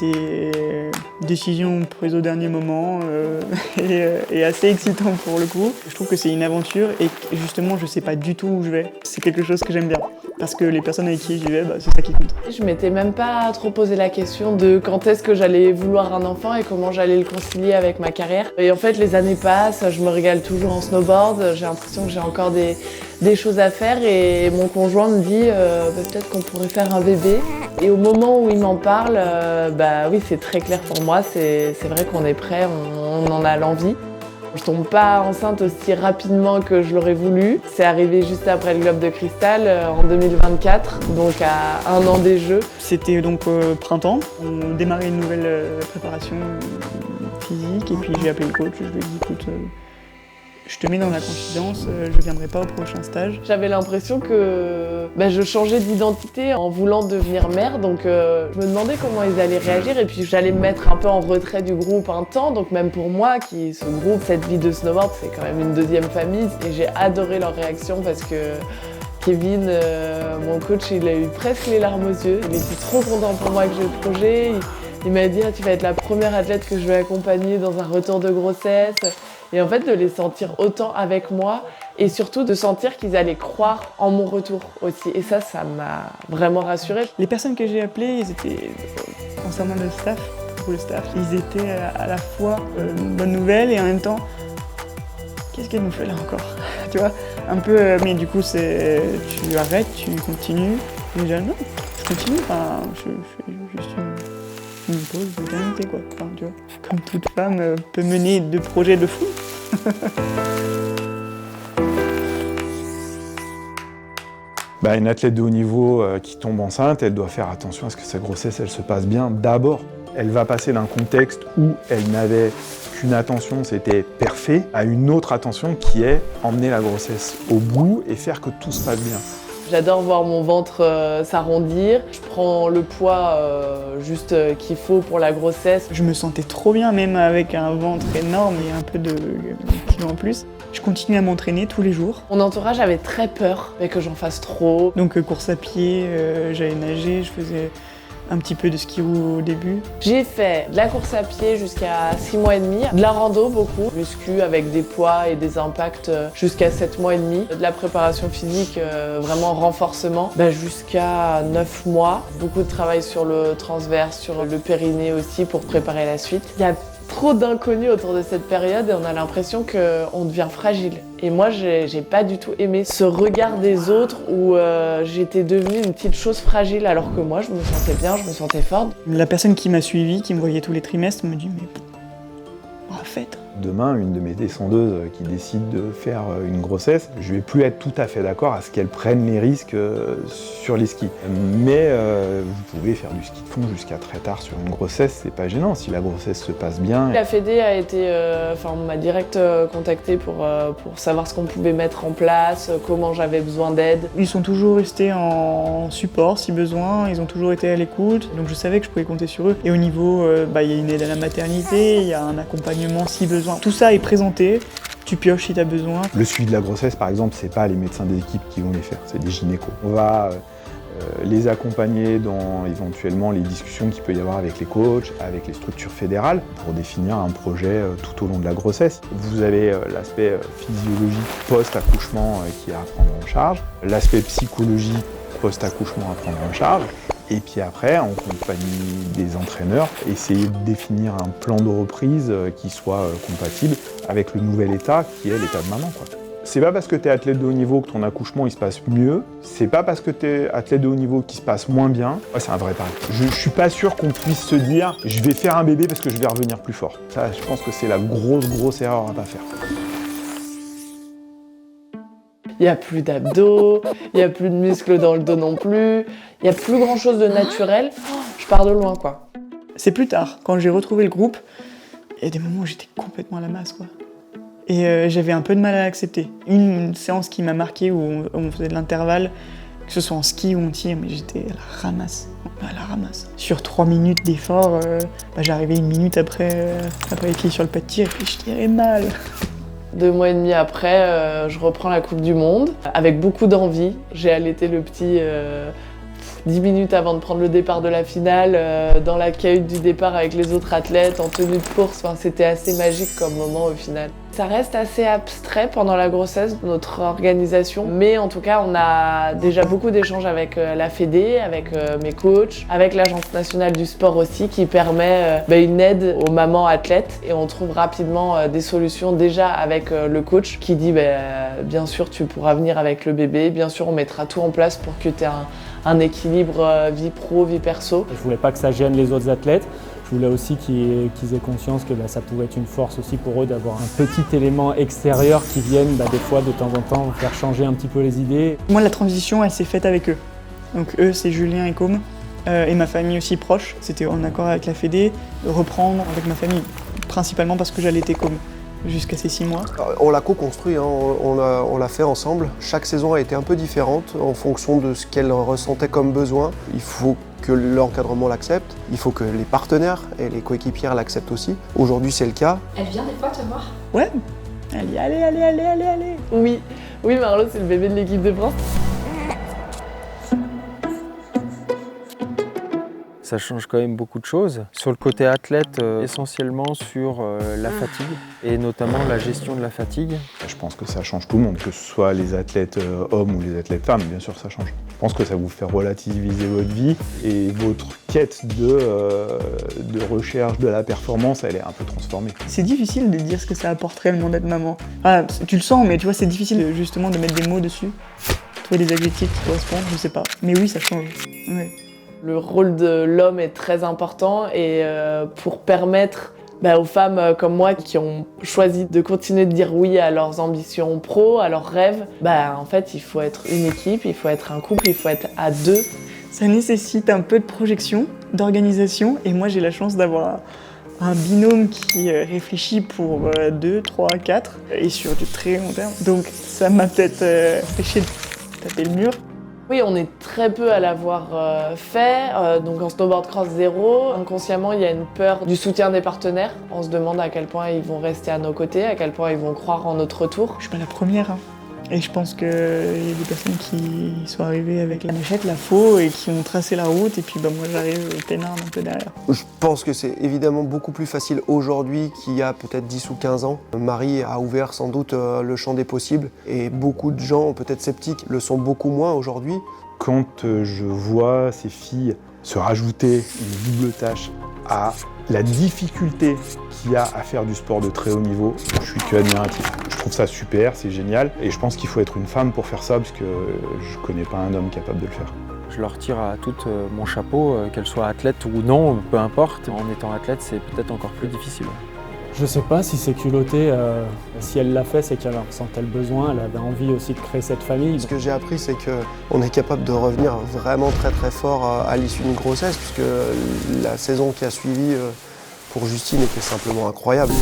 été décision prise au dernier moment et assez excitant pour le coup. Je trouve que c'est une aventure et justement je sais pas du tout où je vais. C'est quelque chose que j'aime bien parce que les personnes avec qui j'y vais, c'est ça qui compte. Je m'étais même pas trop posé la question de quand est-ce que j'allais vouloir un enfant et comment j'allais le concilier avec ma carrière. Et en fait les années passent, je me régale toujours en snowboard, j'ai l'impression que j'ai encore des choses à faire et mon conjoint me dit peut-être qu'on pourrait faire un bébé. Et au moment où il m'en parle, oui c'est très clair pour moi, c'est vrai qu'on est prêt, on en a l'envie. Je tombe pas enceinte aussi rapidement que je l'aurais voulu. C'est arrivé juste après le Globe de Cristal en 2024, donc à 1 an des Jeux. C'était donc printemps, on démarrait une nouvelle préparation physique et puis j'ai appelé le coach, je lui ai dit écoute, je te mets dans la confidence, je viendrai pas au prochain stage. J'avais l'impression que je changeais d'identité en voulant devenir mère, donc je me demandais comment ils allaient réagir et puis j'allais me mettre un peu en retrait du groupe un temps, donc même pour moi, ce groupe, cette vie de snowboard, c'est quand même une deuxième famille et j'ai adoré leur réaction parce que Kevin, mon coach, il a eu presque les larmes aux yeux, il était trop content pour moi que j'ai le projet, il m'a dit tu vas être la première athlète que je vais accompagner dans un retour de grossesse. Et en fait, de les sentir autant avec moi et surtout de sentir qu'ils allaient croire en mon retour aussi. Et ça m'a vraiment rassurée. Les personnes que j'ai appelées, ils étaient, concernant le staff, ils étaient à la fois une bonne nouvelle et en même temps, qu'est-ce qu'elle nous fait là encore? Tu vois, un peu, mais du coup, tu arrêtes, tu continues. Déjà, non, je continue, je fais juste une pause de maternité, quoi. Tu vois, comme toute femme peut mener 2 projets de fou. Une athlète de haut niveau qui tombe enceinte, elle doit faire attention à ce que sa grossesse elle se passe bien d'abord. Elle va passer d'un contexte où elle n'avait qu'une attention, c'était parfait, à une autre attention qui est emmener la grossesse au bout et faire que tout se passe bien. J'adore voir mon ventre s'arrondir. Je prends le poids juste qu'il faut pour la grossesse. Je me sentais trop bien, même avec un ventre énorme et un peu de kilos en plus. Je continue à m'entraîner tous les jours. Mon entourage avait très peur que j'en fasse trop. Donc course à pied, j'allais nager, je faisais un petit peu de ski roue au début. J'ai fait de la course à pied jusqu'à 6 mois et demi, de la rando beaucoup, muscu avec des poids et des impacts jusqu'à 7 mois et demi, de la préparation physique vraiment renforcement jusqu'à 9 mois. Beaucoup de travail sur le transverse, sur le périnée aussi pour préparer la suite. Il y a trop d'inconnus autour de cette période et on a l'impression qu'on devient fragile. Et moi, j'ai pas du tout aimé ce regard des autres où j'étais devenue une petite chose fragile alors que moi, je me sentais bien, je me sentais forte. La personne qui m'a suivie, qui me voyait tous les trimestres, me dit mais faites. Demain, une de mes descendeuses qui décide de faire une grossesse, je vais plus être tout à fait d'accord à ce qu'elle prenne les risques sur les skis. Mais vous pouvez faire du ski de fond jusqu'à très tard sur une grossesse, c'est pas gênant si la grossesse se passe bien. La Fédé a été, on m'a direct contacté pour savoir ce qu'on pouvait mettre en place, comment j'avais besoin d'aide. Ils sont toujours restés en support si besoin, ils ont toujours été à l'écoute, donc je savais que je pouvais compter sur eux. Et au niveau, il y a une aide à la maternité, il y a un accompagnement si besoin. Tout ça est présenté, tu pioches si tu as besoin. Le suivi de la grossesse, par exemple, c'est pas les médecins des équipes qui vont les faire, c'est des gynécos. On va les accompagner dans éventuellement les discussions qu'il peut y avoir avec les coachs, avec les structures fédérales, pour définir un projet tout au long de la grossesse. Vous avez l'aspect physiologique post-accouchement qui est à prendre en charge, l'aspect psychologique post-accouchement à prendre en charge, et puis après, en compagnie des entraîneurs, essayer de définir un plan de reprise qui soit compatible avec le nouvel état qui est l'état de maman, quoi. C'est pas parce que tu es athlète de haut niveau que ton accouchement il se passe mieux, c'est pas parce que tu es athlète de haut niveau qu'il se passe moins bien. Ouais, c'est un vrai pari. Je suis pas sûr qu'on puisse se dire je vais faire un bébé parce que je vais revenir plus fort. Ça, je pense que c'est la grosse erreur à pas faire. Il n'y a plus d'abdos, il n'y a plus de muscles dans le dos non plus, il n'y a plus grand chose de naturel. Je pars de loin, quoi. C'est plus tard, quand j'ai retrouvé le groupe, il y a des moments où j'étais complètement à la masse, quoi. Et j'avais un peu de mal à l'accepter. Une séance qui m'a marquée où on faisait de l'intervalle, que ce soit en ski ou en tir, mais j'étais à la ramasse. Sur 3 minutes d'effort, j'arrivais 1 minute après les pieds sur le pas de tir et puis je tirais mal. 2 mois et demi après, je reprends la Coupe du Monde avec beaucoup d'envie. J'ai allaité le petit 10 minutes avant de prendre le départ de la finale, dans la cahute du départ avec les autres athlètes, en tenue de course. Enfin, c'était assez magique comme moment au final. Ça reste assez abstrait pendant la grossesse, notre organisation, mais en tout cas, on a déjà beaucoup d'échanges avec la Fédé, avec mes coachs, avec l'Agence nationale du sport aussi, qui permet une aide aux mamans athlètes, et on trouve rapidement des solutions déjà avec le coach qui dit bien sûr tu pourras venir avec le bébé, bien sûr on mettra tout en place pour que tu aies un équilibre vie pro, vie perso. Je voulais pas que ça gêne les autres athlètes. Je voulais aussi qu'ils aient conscience que ça pouvait être une force aussi pour eux d'avoir un petit élément extérieur qui vienne des fois de temps en temps faire changer un petit peu les idées. Moi, la transition, elle s'est faite avec eux. Donc eux, c'est Julien et Com, et ma famille aussi proche. C'était en accord avec la Fédé, de reprendre avec ma famille, principalement parce que j'allaitais Com jusqu'à ces 6 mois. On l'a co-construit, hein. On l'a fait ensemble. Chaque saison a été un peu différente en fonction de ce qu'elle ressentait comme besoin. Il faut que l'encadrement l'accepte, il faut que les partenaires et les coéquipières l'acceptent aussi. Aujourd'hui, c'est le cas. Elle vient des fois te voir? Ouais, elle dit allez. Oui, Marlo, c'est le bébé de l'équipe de France. Ça change quand même beaucoup de choses. Sur le côté athlète, essentiellement sur la fatigue et notamment la gestion de la fatigue. Je pense que ça change tout le monde, que ce soit les athlètes hommes ou les athlètes femmes, bien sûr ça change. Je pense que ça vous fait relativiser votre vie et votre quête de recherche de la performance, elle est un peu transformée. C'est difficile de dire ce que ça apporte réellement d'être maman. Ah, tu le sens, mais tu vois, c'est difficile justement de mettre des mots dessus, trouver des adjectifs qui correspondent, je sais pas. Mais oui, ça change. Ouais. Le rôle de l'homme est très important et pour permettre aux femmes comme moi qui ont choisi de continuer de dire oui à leurs ambitions pro, à leurs rêves, en fait il faut être une équipe, il faut être un couple, il faut être à deux. Ça nécessite un peu de projection, d'organisation, et moi j'ai la chance d'avoir un binôme qui réfléchit pour 2, 3, 4 et sur du très long terme. Donc ça m'a peut-être empêché de taper le mur. Oui, on est très peu à l'avoir fait, donc en snowboard cross 0, inconsciemment il y a une peur du soutien des partenaires. On se demande à quel point ils vont rester à nos côtés, à quel point ils vont croire en notre retour. Je suis pas la première, hein. Et je pense qu'il y a des personnes qui sont arrivées avec la machette, la faux, et qui ont tracé la route, et puis moi j'arrive peinard un peu derrière. Je pense que c'est évidemment beaucoup plus facile aujourd'hui qu'il y a peut-être 10 ou 15 ans. Marie a ouvert sans doute le champ des possibles, et beaucoup de gens, peut-être sceptiques, le sont beaucoup moins aujourd'hui. Quand je vois ces filles se rajouter une double tâche à la difficulté qu'il y a à faire du sport de très haut niveau, je suis que admiratif. Je trouve ça super, c'est génial, et je pense qu'il faut être une femme pour faire ça, parce que je connais pas un homme capable de le faire. Je leur tire à toutes mon chapeau, qu'elles soient athlètes ou non, peu importe. En étant athlète, c'est peut-être encore plus difficile. Je sais pas si c'est culotté, si elle l'a fait, c'est qu'elle ressentait le besoin, elle avait envie aussi de créer cette famille. Ce que j'ai appris, c'est qu'on est capable de revenir vraiment très très fort à l'issue d'une grossesse, puisque la saison qui a suivi pour Justine était simplement incroyable.